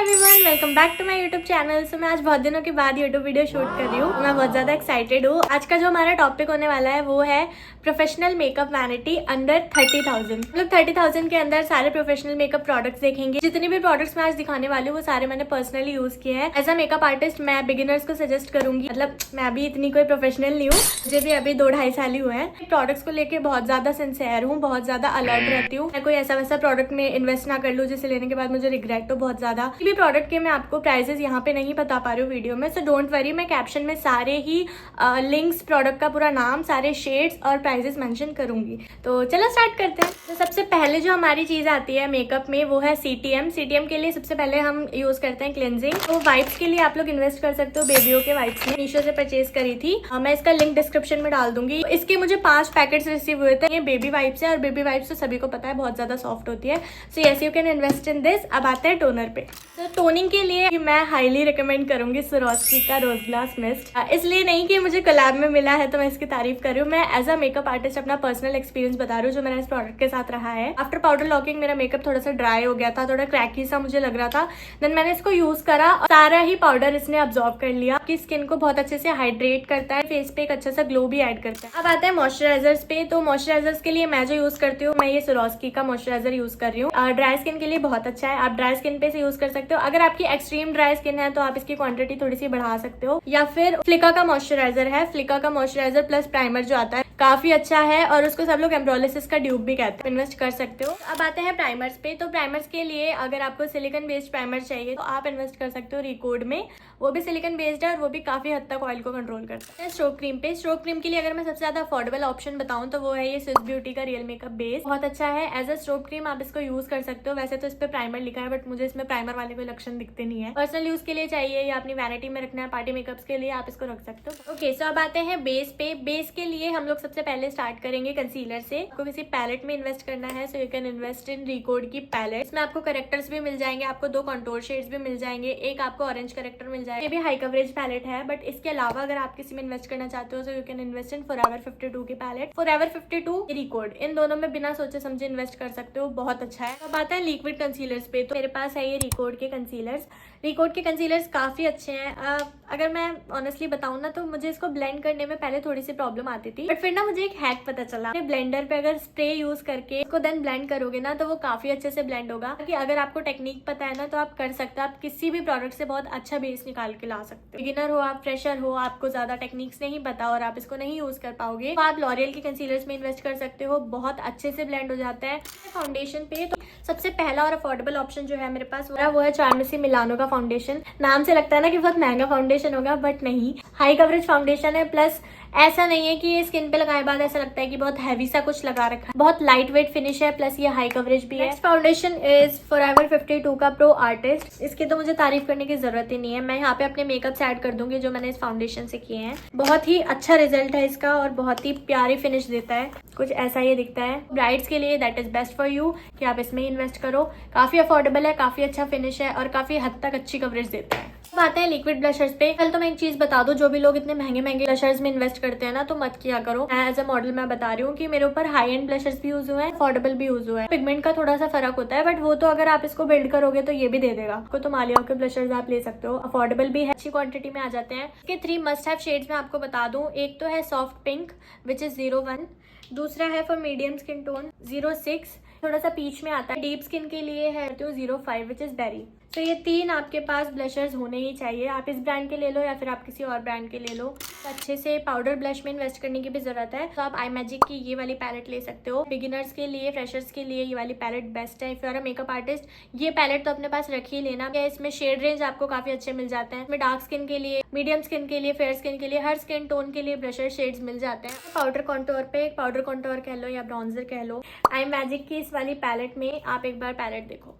Everyone, welcome back to my YouTube channel. So मैं आज बहुत दिनों के बाद यूट्यूब वीडियो शूट कर रही हूँ। मैं बहुत ज़्यादा एक्साइटेड हूँ। आज का जो हमारा टॉपिक होने वाला है वो है प्रोफेशनल मेकअप वैनिटी अंडर 30,000। मतलब 30,000 के अंदर सारे प्रोफेशनल मेकअप प्रोडक्ट्स देखेंगे। जितने भी प्रोडक्ट्स मैं आज दिखाने वाली हूँ वो सारे मैंने पर्सनली यूज किए हैं। एज अ मेकअप आर्टिस्ट मैं बिगिनर्स को सजेस्ट करूंगी। मतलब मैं अभी इतनी कोई प्रोफेशनल नहीं हूँ, मुझे भी अभी 2-2.5 साल ही हुए हैं। प्रोडक्ट्स को लेकर बहुत ज्यादा सिंसियर हूँ, बहुत ज्यादा अलर्ट रहती हूँ। मैं कोई ऐसा वैसा प्रोडक्ट में इन्वेस्ट ना कर लूँ जिसे लेने के बाद मुझे रिग्रेट हो बहुत ज्यादा। भी प्रोडक्ट के मैं आपको प्राइसेस यहाँ पे नहीं बता पा रही हूँ वीडियो में, सो डोंट वरी। मैं कैप्शन में सारे ही लिंक्स, प्रोडक्ट का पूरा नाम, सारे शेड्स और प्राइसेस मेंशन करूंगी। तो चलो स्टार्ट करते हैं। तो सबसे पहले जो हमारी चीज आती है मेकअप में वो है CTM। CTM के लिए सबसे पहले हम यूज करते हैं क्लेंजिंग। तो वाइप्स के लिए आप लोग इन्वेस्ट कर सकते हो बेबियों के वाइप्स में। मीशो से परचेज करी थी, मैं इसका लिंक डिस्क्रिप्शन में डाल दूंगी। इसके मुझे 5 पैकेट्स रिसीव हुए थे। ये बेबी वाइप्स है और बेबी वाइप्स तो सभी को पता है बहुत ज्यादा सॉफ्ट होती है। So yes, you can invest in this. अब आते हैं टोनर पे। तो टोनिंग के लिए मैं हाईली रिकमेंड करूंगी स्वरोस्की का रोज ग्लास मिस्ट। इसलिए नहीं कि मुझे कोलैब में मिला है तो मैं इसकी तारीफ कर रही हूँ, मैं एज अ मेकअप आर्टिस्ट अपना पर्सनल एक्सपीरियंस बता रही हूँ जो मेरा इस प्रोडक्ट के साथ रहा है। आफ्टर पाउडर लॉकिंग मेरा मेकअप थोड़ा सा ड्राई हो गया था, थोड़ा क्रैकी सा मुझे लग रहा था। देन मैंने इसको यूज करा और सारा ही पाउडर इसने अब्सॉर्ब कर लिया। आपकी स्किन को बहुत अच्छे से हाइड्रेट करता है, फेस पे एक अच्छा सा ग्लो भी ऐड करता है। अब आते हैं मॉइस्चराइजर्स पे। तो मॉइस्चराइजर्स के लिए मैं जो यूज करती हूँ, मैं ये स्वरोस्की का मॉइस्चराइजर यूज कर रही हूँ। ड्राई स्किन के लिए बहुत अच्छा है, आप ड्राई स्किन पे से यूज कर सकते हो। अगर आपकी एक्सट्रीम ड्राई स्किन है तो आप इसकी क्वांटिटी थोड़ी सी बढ़ा सकते हो। या फिर फ्लिका का मॉइस्चराइजर है, फ्लिका का मॉइस्चराइजर प्लस प्राइमर जो आता है काफी अच्छा है और उसको सब लोग एम्ब्रोलिसिस का ट्यूब भी कहते हैं, इन्वेस्ट कर सकते हो। अब आते हैं प्राइमर्स पे। तो प्राइमर्स के लिए अगर आपको सिलिकॉन बेस्ड प्राइमर चाहिए तो आप इन्वेस्ट कर सकते हो रिकॉर्ड में। वो भी सिलिकॉन बेस्ड है और वो भी काफी हद तक ऑयल को कंट्रोल करता है। स्ट्रोक क्रीम पे, स्ट्रोक क्रीम के लिए अगर मैं सबसे ज्यादा अफोर्डेबल ऑप्शन बताऊं तो वो है ये स्विस ब्यूटी का रियल मेकअप बेस। बहुत अच्छा है एज अ स्ट्रोक क्रीम, आप इसको यूज कर सकते हो। वैसे तो इस पे प्राइमर लिखा है बट मुझे इसमें प्राइमर वाले कोई लक्षण दिखते नहीं है। पर्सनल यूज के लिए चाहिए या अपनी वैनिटी में रखना है, पार्टी मेकअप्स के लिए आप इसको रख सकते हो। ओके, सो अब आते हैं बेस पे। बेस के लिए हम लोग सबसे पहले स्टार्ट करेंगे कंसीलर से। आपको किसी पैलेट में इन्वेस्ट करना है so you can invest in record की पैलेट। इसमें आपको करेक्टर्स भी मिल जाएंगे, आपको 2 कंटूर शेड्स भी मिल जाएंगे, एक आपको ऑरेंज करेक्टर मिल जाएगा। ये भी हाई कवरेज पैलेट है बट इसके अलावा अगर आप किसी में इन्वेस्ट करना चाहते हो सो you can invest in forever 52 की पैलेट। फॉरएवर 52 रिकॉर्ड, इन दोनों में बिना सोचे समझे इन्वेस्ट कर सकते हो, बहुत अच्छा है। अब आता है लिक्विड कंसीलर्स पे। तो मेरे पास है ये रिकॉर्ड के कंसीलर्स। रिकॉर्ड के कंसीलर्स काफी अच्छे हैं। अगर मैं ऑनेस्टली बताऊं ना तो मुझे इसको ब्लेंड करने में पहले थोड़ी सी प्रॉब्लम आती थी, बट फिर ना मुझे एक हैक पता चला। ब्लेंडर पे अगर स्प्रे यूज करके इसको देन ब्लेंड करोगे ना तो वो काफी अच्छे से ब्लेंड होगा। कि अगर आपको टेक्निक पता है ना तो आप कर सकते हो, आप किसी भी प्रोडक्ट से बहुत अच्छा बेस निकाल के ला सकते हो। बिगिनर हो आप, फ्रेशर हो, आपको ज्यादा टेक्निक्स नहीं पता और आप इसको नहीं यूज कर पाओगे तो आप लॉरियल के कंसीलर्स में इन्वेस्ट कर सकते हो, बहुत अच्छे से ब्लेंड हो जाता है। फाउंडेशन पे तो सबसे पहला और अफोर्डेबल ऑप्शन जो है मेरे पास वो है चार्मेसी मिलानो का फाउंडेशन। नाम से लगता है ना कि बहुत महंगा फाउंडेशन होगा बट नहीं, हाई कवरेज फाउंडेशन है। प्लस ऐसा नहीं है कि ये स्किन पे लगाए बाद ऐसा लगता है कि बहुत हैवी सा कुछ लगा रखा है, बहुत लाइट वेट फिनिश है, प्लस ये हाई कवरेज भी है। नेक्स्ट फाउंडेशन इज फॉरएवर 52 का प्रो आर्टिस्ट। इसकी तो मुझे तारीफ करने की जरूरत ही नहीं है, मैं यहाँ पे अपने मेकअप ऐड कर दूंगी जो मैंने इस फाउंडेशन से किए हैं। बहुत ही अच्छा रिजल्ट है इसका और बहुत ही प्यारी फिनिश देता है, कुछ ऐसा ये दिखता है। ब्राइड्स के लिए that is best for you कि आप इसमें इन्वेस्ट करो। काफी अफोर्डेबल है, काफी अच्छा फिनिश है और काफी हद तक अच्छी कवरेज देता है। अब आते हैं लिक्विड ब्लशर्स पे। कल तो मैं एक चीज बता दूं, जो भी लोग इतने महंगे महंगे ब्लशर्स में इन्वेस्ट करते हैं ना तो मत किया करो। एज अ मॉडल मैं बता रही हूँ कि मेरे ऊपर हाई एंड ब्लशर्स भी यूज हुए हैं, अफोर्डेबल भी यूज हुए हैं। पिगमेंट का थोड़ा सा फर्क होता है बट वो तो अगर आप इसको बिल्ड करोगे तो ये भी दे देगा आपको। तो मालिया के ब्लशर्स आप ले सकते हो, अफोर्डेबल भी है, अच्छी क्वांटिटी में आ जाते हैं। इसके 3 मस्ट हैव शेड्स मैं आपको बता दूं। एक तो है सॉफ्ट पिंक विच इज 01, दूसरा है फॉर मीडियम स्किन टोन 06, थोड़ा सा पीच में आता है। डीप स्किन के लिए है तो 05 विच इज बेरी। तो ये 3 आपके पास ब्लशर्स होने ही चाहिए। आप इस ब्रांड के ले लो या फिर आप किसी और ब्रांड के ले लो। तो अच्छे से पाउडर ब्लश में इन्वेस्ट करने की भी जरूरत है तो आप आई मैजिक की ये वाली पैलेट ले सकते हो। बिगिनर्स के लिए, फ्रेशर्स के लिए ये वाली पैलेट बेस्ट है। If you are a makeup artist ये पैलेट तो अपने पास रख ही लेना। इसमें शेड रेंज आपको काफी अच्छे मिल जाते हैं। इसमें डार्क स्किन के लिए, मीडियम स्किन के लिए, फेयर स्किन के लिए, हर स्किन टोन के लिए ब्लशर शेड्स मिल जाते हैं। पाउडर कॉन्टोर पे, पाउडर कॉन्टोर कह लो या ब्रॉन्जर कह लो, आई मैजिक की इस वाली पैलेट में आप एक बार पैलेट देखो।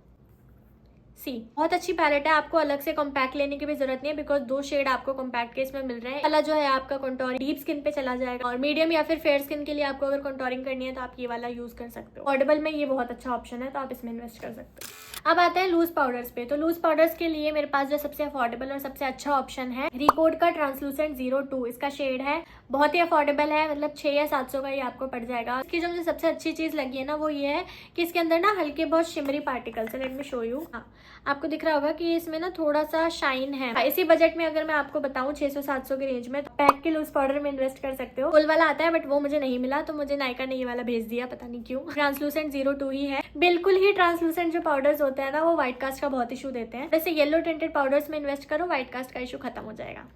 बहुत अच्छी पैलेट है, आपको अलग से कॉम्पैक्ट लेने की भी जरूरत नहीं है बिकॉज 2 शेड आपको कॉम्पैक्ट के इसमें मिल रहे हैं। वाला जो है आपका कंटोर डीप स्किन पे चला जाएगा और मीडियम या फिर फेयर स्किन के लिए आपको अगर कंटोरिंग करनी है तो आप ये वाला यूज कर सकते हो। अफोर्डेबल में ये बहुत अच्छा ऑप्शन है तो आप इसमें इन्वेस्ट कर सकते हो। अब आते हैं लूज पाउडर्स पे। तो लूज पाउडर्स के लिए मेरे पास जो सबसे अफोर्डेबल और सबसे अच्छा ऑप्शन है रिकॉर्ड का ट्रांसलूसेंट 02, इसका शेड है। बहुत ही अफोर्डेबल है, मतलब 6 या 700 का ही आपको पड़ जाएगा। इसकी जो मुझे सबसे अच्छी चीज लगी है ना वो ये है कि इसके अंदर ना हल्के बहुत शिमरी पार्टिकल्स है। Let me show you. हाँ, आपको दिख रहा होगा कि इसमें ना थोड़ा सा शाइन है। इसी बजट में अगर मैं आपको बताऊं 600-700 की रेंज में, तो पैक के लूज पाउडर में इन्वेस्ट कर सकते हो। फुल वाला आता है बट वो मुझे नहीं मिला, तो मुझे नायका ने ये वाला भेज दिया, पता नहीं क्यों। ट्रांसलूसेंट 02 ही है। बिल्कुल ही ट्रांसलूसेंट जो पाउडर्स होते हैं ना वो व्हाइट कास्ट का बहुत इशू देते हैं। वैसे येलो टिंटेड पाउडर्स में इन्वेस्ट करो, व्हाइट कास्ट का इशू खत्म हो जाएगा।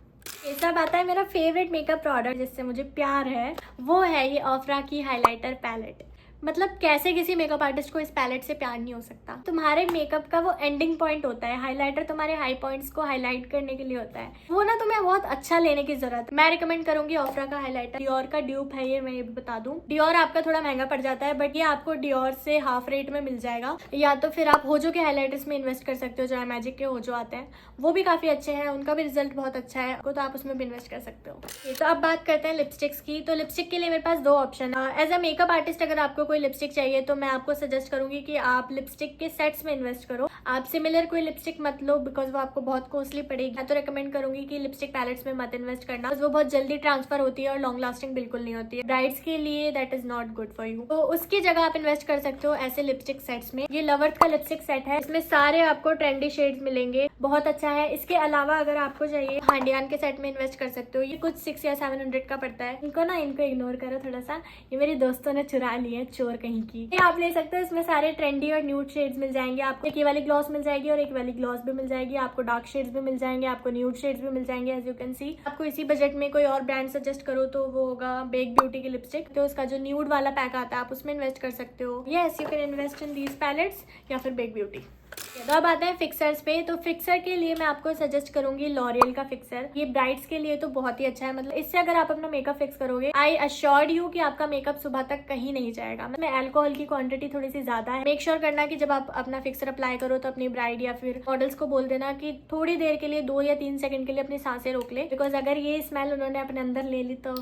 ये सब आता है मेरा फेवरेट मेकअप प्रोडक्ट जिससे मुझे प्यार है, वो है ये ऑफरा की हाइलाइटर पैलेट। मतलब कैसे किसी मेकअप आर्टिस्ट को इस पैलेट से प्यार नहीं हो सकता। तुम्हारे मेकअप का वो एंडिंग पॉइंट होता है। हाइलाइटर तुम्हारे हाई पॉइंट्स को हाईलाइट करने के लिए होता है, वो ना तुम्हें बहुत अच्छा लेने की जरूरत है। मैं रिकमेंड करूंगी ऑफरा का हाइलाइटर। डियोर का ड्यूप है ये, मैं ये भी बता दूं। डियोर आपका थोड़ा महंगा पड़ जाता है बट ये आपको डियोर से हाफ रेट में मिल जाएगा। या तो फिर आप होजो के हाइलाइटर्स में इन्वेस्ट कर सकते हो, जो मैजिक के होजो आते हैं वो भी काफी अच्छे हैं, उनका भी रिजल्ट बहुत अच्छा है, तो आप उसमें भी इन्वेस्ट कर सकते हो। तो अब बात करते हैं लिपस्टिक्स की। तो लिपस्टिक के लिए मेरे पास 2 ऑप्शन है। एज अ मेकअप आर्टिस्ट अगर आपको कोई लिपस्टिक चाहिए तो मैं आपको सजेस्ट करूंगी कि आप लिपस्टिक के सेट्स में इन्वेस्ट करो। आप सिमिलर कोई लिपस्टिक मत लो बिकॉज वो आपको बहुत कॉस्टली पड़ेगी। मैं तो रिकमेंड करूंगी कि लिपस्टिक पैलेट्स में मत इन्वेस्ट करना, वो बहुत जल्दी ट्रांसफर होती है और लॉन्ग लास्टिंग बिल्कुल नहीं होती है। ब्राइड्स के लिए that is not good for you. तो उसकी जगह आप इन्वेस्ट कर सकते हो ऐसे लिपस्टिक सेट्स में। ये लवर्थ का लिपस्टिक सेट है, इसमें सारे आपको ट्रेंडी शेड्स मिलेंगे, बहुत अच्छा है। इसके अलावा अगर आपको चाहिए हांडियान के सेट में इन्वेस्ट कर सकते हो। ये कुछ 600 या 700 का पड़ता है। इनको इग्नोर करो थोड़ा सा, ये मेरी दोस्तों ने चुरा ली है, चोर कहीं की। ये आप ले सकते हो, इसमें सारे ट्रेंडी और न्यूड शेड्स मिल जाएंगे आपको। एक ये वाली ग्लॉस मिल जाएगी और एक वाली ग्लॉस भी मिल जाएगी। आपको डार्क शेड्स भी मिल जाएंगे, आपको न्यूड शेड्स भी मिल जाएंगे। एज यू कैन सी, आपको इसी बजट में कोई और ब्रांड सजेस्ट करो तो वो होगा बेक ब्यूटी की लिपस्टिक। तो उसका जो न्यूड वाला पैक आता है आप उसमें इन्वेस्ट कर सकते हो। Yes, you can invest in these palettes या फिर बेक ब्यूटी। तो अब आते हैं फिक्सर्स पे। तो फिक्सर के लिए मैं आपको सजेस्ट करूंगी लॉरियल का फिक्सर। ये ब्राइड्स के लिए तो बहुत ही अच्छा है, मतलब इससे अगर आप अपना मेकअप फिक्स करोगे, आई अश्योर्ड यू कि आपका मेकअप सुबह तक कहीं नहीं जाएगा। मतलब अल्कोहल की क्वांटिटी थोड़ी सी ज्यादा है। मेक श्योर करना कि जब आप अपना फिक्सर अप्लाई करो तो अपनी ब्राइड या फिर मॉडल्स को बोल देना कि थोड़ी देर के लिए 2 या 3 सेकंड के लिए अपनी सांसें रोक ले, बिकॉज अगर ये स्मेल उन्होंने अपने अंदर ले ली तो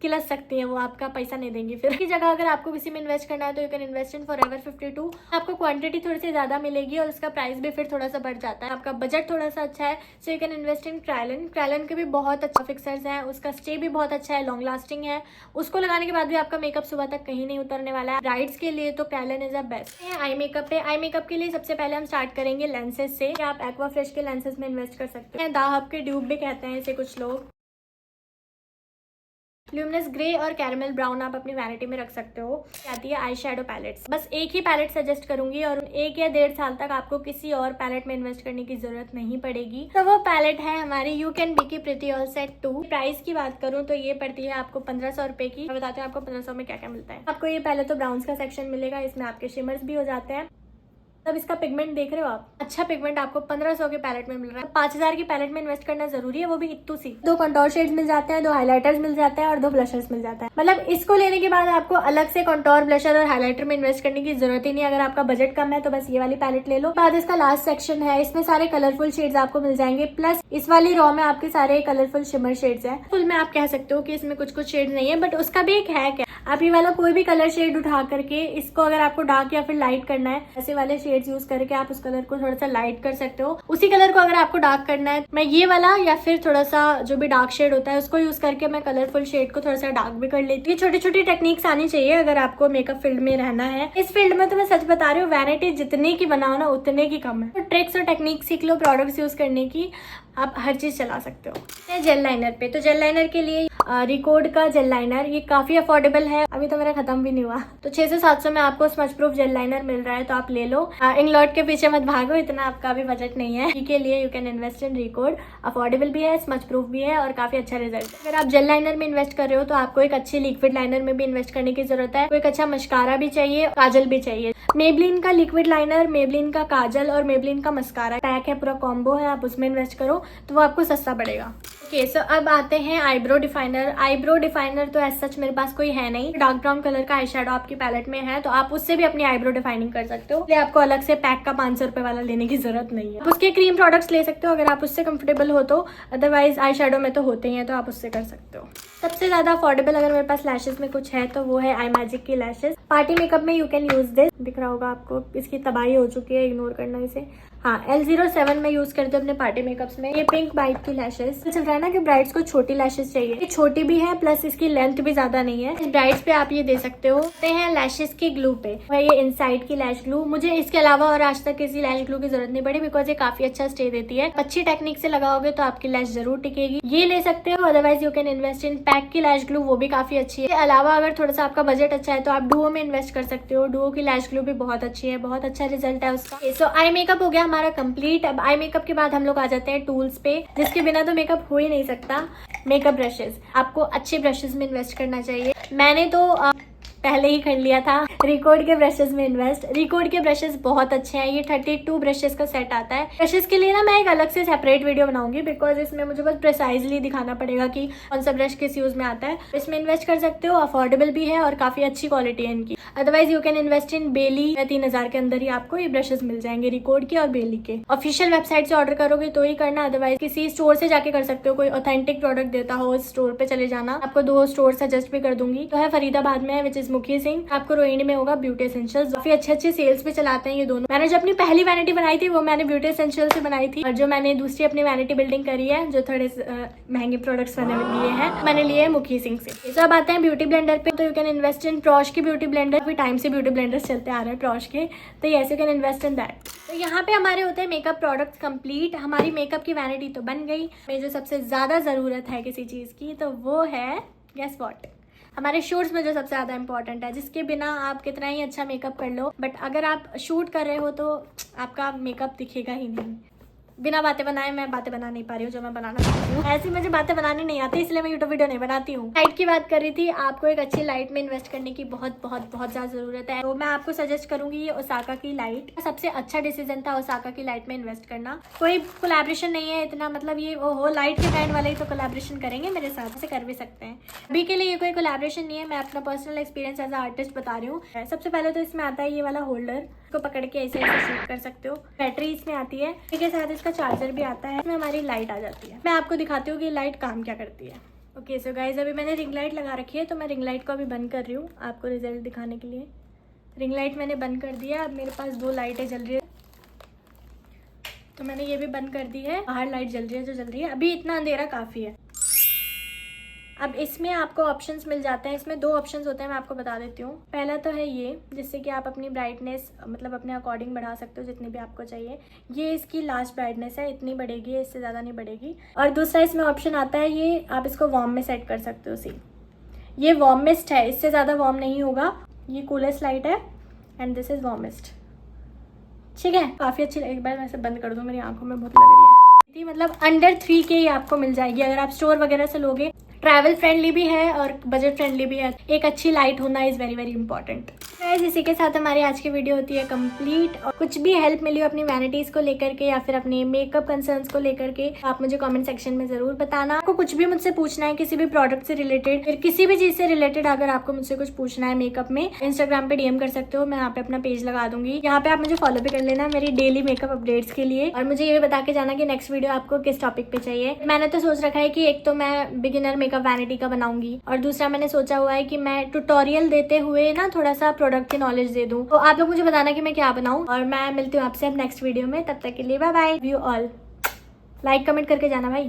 खिलस सकती है, वो आपका पैसा नहीं देंगी फिर। की जगह अगर आपको किसी में इन्वेस्ट करना है तो you can invest in forever 52। आपको क्वांटिटी थोड़ी सी ज्यादा मिलेगी और उसका प्राइस भी फिर थोड़ा सा बढ़ जाता है। आपका बजट थोड़ा सा अच्छा है, so you can invest in Krylon. Krylon के भी बहुत अच्छा फिक्सर्स हैं, उसका स्टे भी बहुत अच्छा है, लॉन्ग लास्टिंग है। उसको लगाने के बाद भी आपका मेकअप सुबह तक कहीं नहीं उतरने वाला है। ब्राइड्स के लिए तो क्रायलन इज अ बेस्ट है। आई मेकअप पे, आई मेकअप के लिए सबसे पहले हम स्टार्ट करेंगे लेंसेज से। आप एक्वा फ्रेश के लेंसेज में इन्वेस्ट कर सकते हैं। दाहब के ड्यूब भी कहते हैं इसे कुछ लोग। ल्यूमिनस ग्रे और कैरमल ब्राउन आप अपनी वैनिटी में रख सकते हो। आती है आई शेडो पैलेट्स। बस एक ही पैलेट सजेस्ट करूंगी और 1 या 1.5 साल तक आपको किसी और पैलेट में इन्वेस्ट करने की जरूरत नहीं पड़ेगी। तो वो पैलेट है हमारी यू कैन बी की प्रिटी ऑल सेट 2। प्राइस की बात करूं तो ये पड़ती है आपको 1500 रुपए की। मैं बताती हूँ आपको 1500 में क्या क्या मिलता है। आपको ये पहले तो ब्राउन्स का सेक्शन मिलेगा, इसमें आपके शिमर्स भी हो जाते हैं। तब इसका पिगमेंट देख रहे हो आप, अच्छा पिगमेंट आपको 1500 के पैलेट में मिल रहा है। 5000 की पैलेट में इन्वेस्ट करना जरूरी है, वो भी इतू सी। 2 कंटोर शेड्स मिल जाते हैं, 2 हाइलाइटर्स मिल जाते हैं और 2 ब्लशर्स मिल जाता है। मतलब इसको लेने के बाद आपको अलग से कंटोर, ब्लशर और हाइलाइटर में इन्वेस्ट करने की जरूरत ही नहीं। अगर आपका बजट कम है तो बस ये वाली पैलेट ले लो। बाद इसका लास्ट सेक्शन है, इसमें सारे कलरफुल शेड्स आपको मिल जाएंगे, प्लस इस वाली रॉ में आपके सारे कलरफुल शिमर शेड्स है। फुल में आप कह सकते हो कि इसमें कुछ कुछ शेड्स नहीं है, बट उसका भी एक है क्या, आप ये वाला कोई भी कलर शेड उठा करके इसको अगर आपको डार्क या फिर लाइट करना है, ऐसे वाले शेड्स यूज करके आप उस कलर को थोड़ा सा लाइट कर सकते हो। उसी कलर को अगर आपको डार्क करना है, मैं ये वाला या फिर थोड़ा सा जो भी डार्क शेड होता है उसको यूज करके मैं कलरफुल शेड को थोड़ा सा डार्क भी कर लेती हूँ। छोटी छोटी टेक्निक्स आनी चाहिए अगर आपको मेकअप फील्ड में रहना है। इस फील्ड में तो मैं सच बता रही हूँ, वैनिटी जितनी की बनाओ ना उतने की कम है। तो ट्रिक्स और टेक्निक सीख लो प्रोडक्ट्स यूज करने की, आप हर चीज चला सकते हो। जेल लाइनर पे, तो जेल लाइनर के लिए रिकॉर्ड का जेल लाइनर, ये काफी अफोर्डेबल है, अभी तो मेरा खत्म भी नहीं हुआ। तो 600-700 में आपको स्मच प्रूफ जेल लाइनर मिल रहा है, तो आप ले लो। इंग्लॉट के पीछे मत भागो, इतना आपका भी बजट नहीं है। के लिए you can invest in record, affordable भी है, स्मच प्रूफ भी है और काफी अच्छा रिजल्ट। अगर आप जेल लाइनर में इन्वेस्ट कर रहे हो तो आपको एक अच्छी लिक्विड लाइनर में भी इन्वेस्ट करने की जरूरत है। एक अच्छा मस्कारा भी चाहिए, काजल भी चाहिए। मेबलिन का लिक्विड लाइनर, मेबलिन का काजल और मेबलिन का मस्कारा पैक है, पूरा कॉम्बो है, आप उसमें इन्वेस्ट करो तो वो आपको सस्ता पड़ेगा। ओके, सो अब आते हैं आईब्रो डिफाइनर। आईब्रो डिफाइनर तो एज सच मेरे पास कोई है नहीं। डार्क ब्राउन कलर का आई शेडो आपकी पैलेट में है तो आप उससे भी अपनी आईब्रो डिफाइनिंग कर सकते हो। इसलिए आपको अलग से पैक का 500 रुपए वाला लेने की जरूरत नहीं है। आप उसके क्रीम प्रोडक्ट्स ले सकते हो अगर आप उससे कंफर्टेबल हो तो, अदरवाइज आई शेडो में तो होते ही हैं तो आप उससे कर सकते हो। सबसे ज्यादा अफोर्डेबल अगर मेरे पास लैशेस में कुछ है तो वो है आई मैजिक की लैशेस। पार्टी मेकअप में यू कैन यूज दिस। दिख रहा होगा आपको, इसकी तबाही हो चुकी है, इग्नोर करना इसे। हाँ L07 में यूज करते हो अपने पार्टी मेकअप्स में। ये पिंक बाइट की लैशेस चल रहा है ना कि ब्राइड्स को छोटी लैशेस चाहिए, ये छोटी भी है प्लस इसकी लेंथ भी ज्यादा नहीं है। इस ब्राइड्स पे आप ये दे सकते हो। हैं लैशेस की ग्लू पे ये इनसाइड की लैश ग्लू। मुझे इसके अलावा और आज तक किसी लैश ग्लू की जरूरत नहीं पड़ी बिकॉज ये काफी अच्छा स्टे देती है। अच्छी टेक्निक से लगाओगे तो आपकी लैश जरूर टिकेगी। ये ले सकते हो, otherwise you can invest in pack की लैश ग्लू, वो भी काफी अच्छी है। इसके अलावा अगर थोड़ा सा आपका बजट अच्छा है तो आप डुओ में इन्वेस्ट कर सकते हो। डुओ की लैश ग्लू भी बहुत अच्छी है, बहुत अच्छा रिजल्ट है उसका। सो आई मेकअप हो गया हमारा कंप्लीट। अब आई मेकअप के बाद हम लोग आ जाते हैं टूल्स पे, जिसके बिना तो मेकअप हो ही नहीं सकता। मेकअप ब्रशेस, आपको अच्छे ब्रशेस में इन्वेस्ट करना चाहिए। मैंने तो पहले ही कर लिया था रिकॉर्ड के ब्रशेस में इन्वेस्ट। रिकॉर्ड के ब्रशेस बहुत अच्छे हैं। ये 32 ब्रशेस का सेट आता है। ब्रशेस के लिए ना मैं एक अलग से सेपरेट वीडियो बनाऊंगी बिकॉज इसमें मुझे बस प्रिसाइजली दिखाना पड़ेगा कि कौन सा ब्रश किस यूज में आता है। इसमें इन्वेस्ट कर सकते हो, अफोर्डेबल भी है और काफी अच्छी क्वालिटी है इनकी। Otherwise you can invest in Bailey. 3000 के अंदर ही आपको ये ब्रशेस मिल जाएंगे, रिकॉर्ड के और बेली के। ऑफिशियल वेबसाइट से ऑर्डर करोगे तो ही करना, अदरवाइज किसी स्टोर से जाके कर सकते हो। कोई ऑथेंटिक प्रोडक्ट देता हो उस स्टोर पे चले जाना। आपको 2 स्टोर सजेस्ट भी कर दूंगी। तो है फरीदाबाद में, विच इज मुखी सिंह। आपको रोहिणी में होगा ब्यूटी एसेंशियल्स। काफी अच्छे सेल्स पे चलाते हैं ये दोनों। मैंने जो अपनी पहली वैनिटी बनाई थी वो मैंने ब्यूटी एसेंशियल्स से बनाई थी, और जो मैंने दूसरी अपनी वैनिटी बिल्डिंग करी है जो थोड़े महंगे प्रोडक्ट्स मैंने लिए हैं, मैंने लिए हैं मुखी सिंह से। तो अब आते हैं ब्यूटी ब्लेंडर पे। तो यू कैन इन्वेस्ट इन प्रॉश की ब्यूटी ब्लेंडर। काफी टाइम से ब्यूटी ब्लेंडर्स चलते आ रहे हैं प्रॉश के, तो yes you can invest in that. तो यहाँ पे हमारे होते हैं मेकअप प्रोडक्ट्स कंप्लीट। हमारी मेकअप की वैनिटी तो बन गई। हमें जो सबसे ज्यादा जरूरत है किसी चीज की तो वो है गेस व्हाट, हमारे शूट्स में जो सबसे ज्यादा इंपॉर्टेंट है, जिसके बिना आप कितना ही अच्छा मेकअप कर लो बट अगर आप शूट कर रहे हो तो आपका मेकअप दिखेगा ही नहीं। बिना बातें बनाए मैं बातें बना नहीं पा रही हूँ जो मैं बनाना चाहती हूँ। ऐसी मुझे बातें बनानी नहीं आती, इसलिए मैं यूट्यूब वीडियो नहीं बनाती हूँ। लाइट की बात कर रही थी। आपको एक अच्छी लाइट में इन्वेस्ट करने की बहुत बहुत बहुत ज्यादा जरूरत है। तो मैं आपको सजेस्ट करूंगी ये ओसाका की लाइट। सबसे अच्छा डिसीजन था ओसाका की लाइट में इन्वेस्ट करना। कोई कोलैबोरेशन नहीं है इतना, मतलब ये ओहो लाइट के ब्रांड वाले ही तो कोलैबोरेशन करेंगे मेरे साथ, से कर भी सकते हैं। अभी के लिए ये कोई कोलैबोरेशन नहीं है, मैं अपना पर्सनल एक्सपीरियंस एज आर्टिस्ट बता रही हूँ। सबसे पहले तो इसमें आता है ये वाला होल्डर, को पकड़ के ऐसे ऐसे शूट कर सकते हो। बैटरी इसमें आती है, इसके साथ इसका चार्जर भी आता है। इसमें हमारी लाइट आ जाती है। मैं आपको दिखाती हूँ कि लाइट काम क्या करती है। ओके सो गाइज, अभी मैंने रिंग लाइट लगा रखी है तो मैं रिंग लाइट को अभी बंद कर रही हूँ आपको रिजल्ट दिखाने के लिए। रिंग लाइट मैंने बंद कर दिया। अब मेरे पास 2 लाइटें जल रही है, तो मैंने ये भी बंद कर दी है। बाहर लाइट जल रही है जो जल रही है। अभी इतना अंधेरा काफी है। अब इसमें आपको ऑप्शंस मिल जाते हैं। इसमें 2 ऑप्शंस होते हैं, मैं आपको बता देती हूँ। पहला तो है ये, जिससे कि आप अपनी ब्राइटनेस मतलब अपने अकॉर्डिंग बढ़ा सकते हो जितनी भी आपको चाहिए। ये इसकी लास्ट ब्राइटनेस है, इतनी बढ़ेगी, इससे ज़्यादा नहीं बढ़ेगी। और दूसरा इसमें ऑप्शन आता है ये, आप इसको वार्म में सेट कर सकते हो। सी ये वार्मिस्ट है, इससे ज़्यादा वार्म नहीं होगा। ये कूलेस्ट लाइट है एंड दिस इज़ वार्मिस्ट। ठीक है, काफ़ी अच्छी। एक बार मैं इसे बंद कर दूँ, मेरी आंखों में बहुत लग रही है। मतलब अंडर 3 के ही आपको मिल जाएगी अगर आप स्टोर वगैरह से लोगे। ट्रैवल फ्रेंडली भी है और बजट फ्रेंडली भी है। एक अच्छी लाइट होना is very very important. Guys, इसी के साथ हमारी आज की वीडियो होती है कंप्लीट। और कुछ भी हेल्प मिली हो अपनी वैनिटीज को लेकर के या फिर अपने मेकअप कंसर्न्स को लेकर के, आप मुझे कमेंट सेक्शन में जरूर बताना। आपको कुछ भी मुझसे पूछना है किसी भी प्रोडक्ट से रिलेटेड, फिर किसी भी चीज से रिलेटेड, अगर आपको मुझसे कुछ पूछना है मेकअप में, इंस्टाग्राम पे DM कर सकते हो। मैं यहाँ पे अपना पेज लगा दूंगी, यहाँ पे आप मुझे फॉलो भी कर लेना मेरी डेली मेकअप अपडेट्स के लिए। और मुझे ये भी बता के जाना कि नेक्स्ट वीडियो आपको किस टॉपिक पे चाहिए। मैंने तो सोच रखा है कि एक तो मैं बिगिनर मेकअप वैनिटी का बनाऊंगी और दूसरा मैंने सोचा हुआ है कि मैं ट्यूटोरियल देते हुए ना थोड़ा सा प्रोडक्ट की नॉलेज दे दूं। तो आप लोग मुझे बताना कि मैं क्या बनाऊं। और मैं मिलती हूँ आपसे अब नेक्स्ट वीडियो में। तब तक के लिए bye bye, you all. Like comment करके जाना भाई।